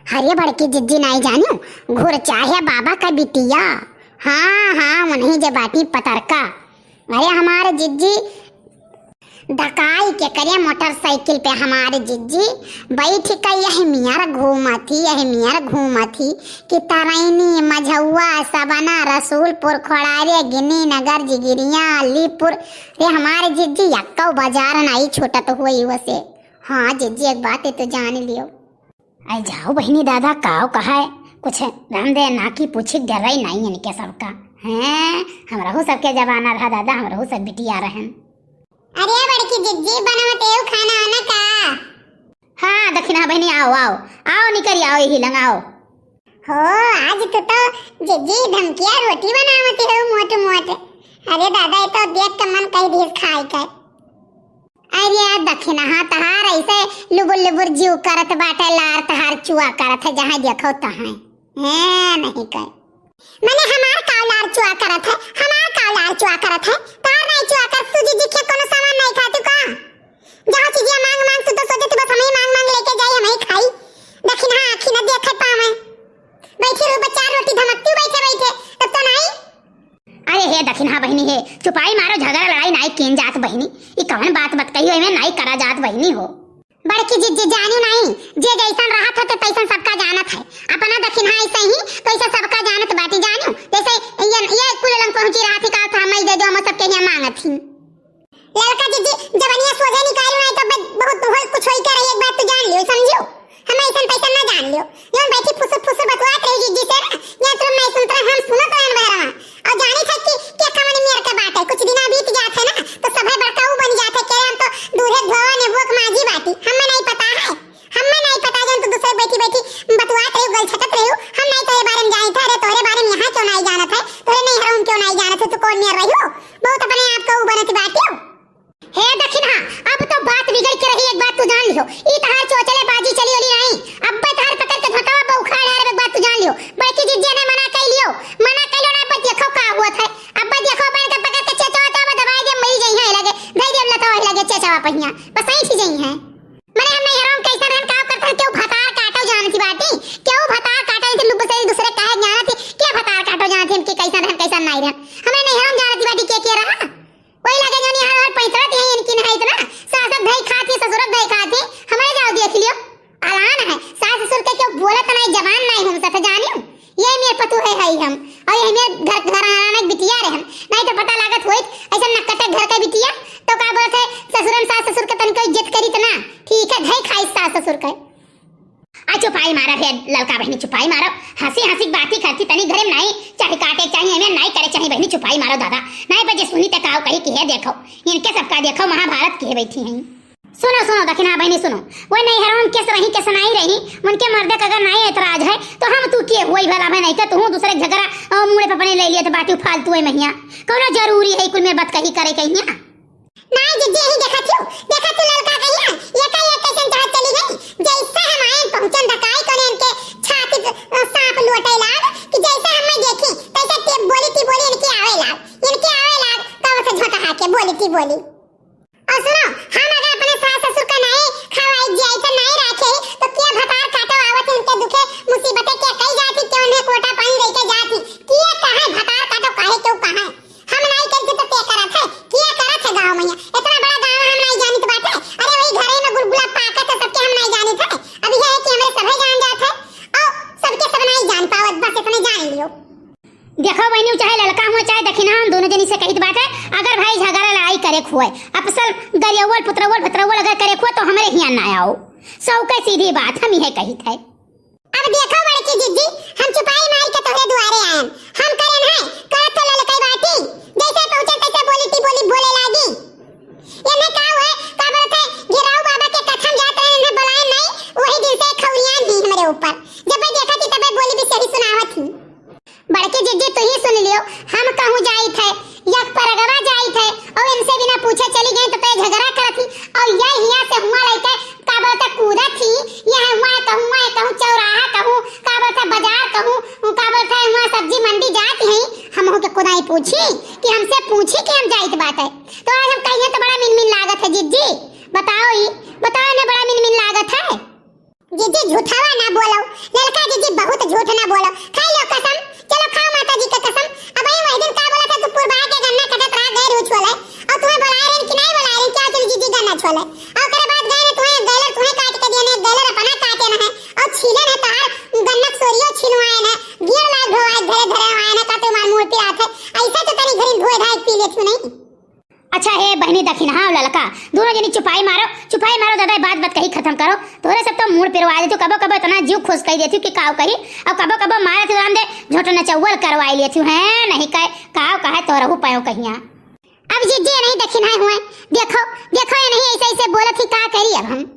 अरे बड़की जिज्जी नहीं जानू घुर चाहे बाबा का बिटिया। हाँ हाँ उन्हीं जे बाटी पतरका। अरे हमारे जिज्जी धकाई के करे मोटरसाइकिल पे हमारे जिज्जी बैठ के यह मियार घूमा थी कि तरैनी मझौआ सबना रसूलपुर खोड़ारे गिनी नगर जिगिरिया अलीपुर। रे हमारे जिज्जी यक्का बाजार नहीं छूटत हुई वसे। हाँ जिज्जी एक बात है तो जान लियो। आई जाओ बहनी दादा काओ कहा है कुछ राम दे ना की पूछी डर रही नहीं है इनके सबका हैं। हमरा हो सबके जमाना रहा दादा हमरा हो सब बिटिया रहन। अरे बड़की जिज्जी बनाते हो खाना आना का। हाँ दक्षिणा बहनी आओ आओ आओ निकल आओ यही लगाओ। हो आज तो जिज्जी धमकिया रोटी बनावते हो मोटे मोटे। अरे दादा ये तो देख के मन कहीं भी खाए का। अरे यार दक्षिणा हाँ तहार ऐसे लुबुर लुबुर जीव करत बाटे लार तहार चुआ करत है जहाँ देखो तहाँ है नहीं कह मैंने हमार कावलार चुआ करत है हमार कावलार चुआ करत है तार नहीं चुआ कर तू जी के कोनो सामान नहीं खातू का जहाँ चीजें मांग मांग तू तो सोचे तू बस हमें मांग मांग लेके जाए हमें खाई दक्षिणा आँखी न देख पावे बैठी रू बच्चा रोटी धमकती बैठे तब तो नहीं। अरे हे दक्षिणा बहनी है चुपाई मारो झगड़ा लड़ाई नाई केन जात बहनी ये कौन बात बतकई हो में नाई करा जात बहनी हो। बड़की जिज्जी जानू नहीं जे जैसन रहा था तो तैसन सबका जानत है अपना दक्षिणा ऐसे ही तो ऐसा सबका जानत बाटी जानू जैसे ये कुल लंग पहुंची रहा थी का था मैं दे दो हम सबके यहाँ मांगत थी। लड़का जिज्जी जबनिया सोझे निकालू नहीं तो बहुत हो कुछ होई कर एक बात तो जान लियो समझियो हम ऐसा पैसा ना जान लियो यो बैठी फुसुर फुसुर बतवात रही जिज्जी से ना या तुम नहीं सुनत हम सुनो तो अन बहरा और जानी था कि क्या कहानी मेरे का बात है कुछ दिन बीत जाते ना तो सब बड़काऊ बन जाते के हम तो दूरे भवन है भूख माजी बाटी हमें नहीं पता है हमें नहीं पता जन तो दूसरे बैठी बैठी बतवात रही गल छटत रही हम नहीं तो बारे में जाई था अरे तोरे बारे में यहाँ क्यों नहीं जानत है तोरे नहीं हरम क्यों नहीं जानत है तू कौन मेर रही हो बहुत अपने आप को बनत बाटी हो। हे दक्षिणा अब तो बात बिगड़ के रही एक बात तू जान लियो ई तहार चोचले बाजी चली ओली नहीं अब तहार पकड़ के धकावा बौखा यार एक बात तू जान लियो बड़की जिज्जी ने मना कर लियो ना अब देखो का हुआ था अब देखो बन के पकड़ के चेचवा का दबाई दे मरी जई है लगे धई दे लता होय लगे चेचवा पहिया बस आई थी जई है मने हम नहीं हराम कैसा रहन का करता क्यों भतार काटो जानती बाटी क्यों भतार काटो इते लुब से दूसरे काहे जानती क्या भतार काटो जानती हम के कैसा रहन कैसा नहीं रहन हमें नहीं हराम जानती बाटी के रहा कोई लगे जोनी हर पैतरत है इनकी नहीं इतना सास धई खाती ससुर धई खाती हमारे जाओ देख लियो आलान है सास ससुर के क्यों बोलत नहीं जवान नहीं हम सब जानियो ये मेरे पतु है हम और ये मेरे घर आना बिटिया रहे नहीं तो पता लागत होई ऐसा नकटे घर का बिटिया तो का बोलत है ससुरन सास ससुर के तनिक इज्जत करी तना ठीक है धई खाई सास ससुर के आ चुपाई मारा है लड़का बहनी चुपाई मारो हंसी हंसी बाती करती तनी घरे नहीं चाहे काटे चाहे हमें नहीं करे चाहे बहनी चुपाई मारो दादा नहीं बजे सुनी तक आओ कही कि है देखो इनके सबका देखो महाभारत की बैठी हैं। सुनो सुनो दक्षिणा बहनी सुनो वो नहीं हराम कैसे रही कैसे नहीं रही उनके मर्दे का अगर नहीं ऐतराज है तो हम तू के वही भला मैं नहीं कर तू दूसरे झगड़ा मुड़े पे अपने ले लिया तो बाटी फालतू है महिया कोनो जरूरी है कुल में बात कही करे कहीं नहीं जिज्जी ही देखा तू लड़का कहिया ये का ये कैसे चाहत चली गई जैसे हम आए पहुंचन धकाई कोने इनके छाती सांप लुटाई लाग कि जैसे हम देखी तैसे ते बोली इनकी आवे लाग तब से झोटा हाके बोली और सुनो हम अगर अपने सास ससुर का नहीं खवाई जाए तो नहीं रखे तो क्या भतार काटो आवत इनके दुखे मुसीबतें क्या कई जाती क्यों ने कोटा पानी लेके जाती किया कहां भतार काटो काहे क्यों कहां हम नहीं करते तो क्या करत है किया करत है गांव में इतना बड़ा गांव हम नहीं जानित बाटे अरे वही घरे में गुलगुला पाकत है सबके हम नहीं जानित है अभी है कि हमारे सभी जान जात है और सबके सब नहीं जान पावत बस इतने जान लियो। देखो बहनी चाहे लड़का हो चाहे दक्षिणा हम दोनों जनी से कहित बात है अगर भाई झगड़ा लड़ाई करे खुए अफसल गरियवल पुत्रवल भत्रवल अगर करे खुए तो हमारे हियां ना आओ सौ का सीधी बात हम ही है कहित है। अब देखो बड़की जिज्जी हम चुपाई मार के तोरे दुआरे आए हम करन है करत तो ललकई बाटी जैसे पहुंचे तैसे बोले लागी ये ने का हुए का बोलत है गिराऊ बाबा के कथम जात रहे ने बुलाए नहीं वही दिन से खौरियां दी हमारे ऊपर जब मैं देखा थी तब बोली भी सही सुनावत थी। बड़के जिज्जी तो ही सुन लियो हम कहूं जाई थे यक परगवा जाई थे और इनसे बिना पूछे चली गई तो ते झगड़ा करत थी और ये हिया से हुआ लइके का बोलते कूदा थी यह हुआ कहूं चौराहा कहूं का बोलते बाजार कहूं का बोलते हुआ सब्जी मंडी जाती है हम हो के कोदाई पूछी कि हमसे पूछी कि हम जाइत बात है तो आज हम कहिए तो बड़ा मिन लागत है जिज्जी बताओ ना बड़ा मिन लागत है जिज्जी झूठावा ना बोलो लड़का जीजी बहुत झूठ ना बोलो, खाई लो कसम, चलो खाओ माता जी का कसम। अब वही दिन का बोला था तू पुरबा के गन्ना कटत रहा गए रोज छोले, और तुम्हें बुलाए रहे कि नहीं बुलाए रहे, क्या चली जीजी गन्ना छोले, और करे बाद गए तुम्हें गैलर तुम्हें काट के दिए ने, गैलर अपना काटे ना है, और छीले ने तार गन्ना सोरियो छिलवाए ने, गिर लाग ढोवाए घरे घरे आए ने, का तुम्हार मुंह पे आथे, ऐसा तो तनी घरी धोए धाए पी लेथु नहीं। अच्छा है बहनी दखिन, हाँ लड़का दोनों जनी चुपाई मारो दादा, बात बात कही खत्म करो। तोरे सब तो मूड पिरवा देती, कबो कबो इतना जीव खुश कही देती कि काव कही, और कबो कबो मारे थे राम दे झोटो न चौवल करवाई लेती है, नहीं कहे काव कहे तो रहू पायो कहिया। अब जी नहीं दखिन है हुए, देखो देखो ये नहीं ऐसे ऐसे बोलत ही का करी अब हम।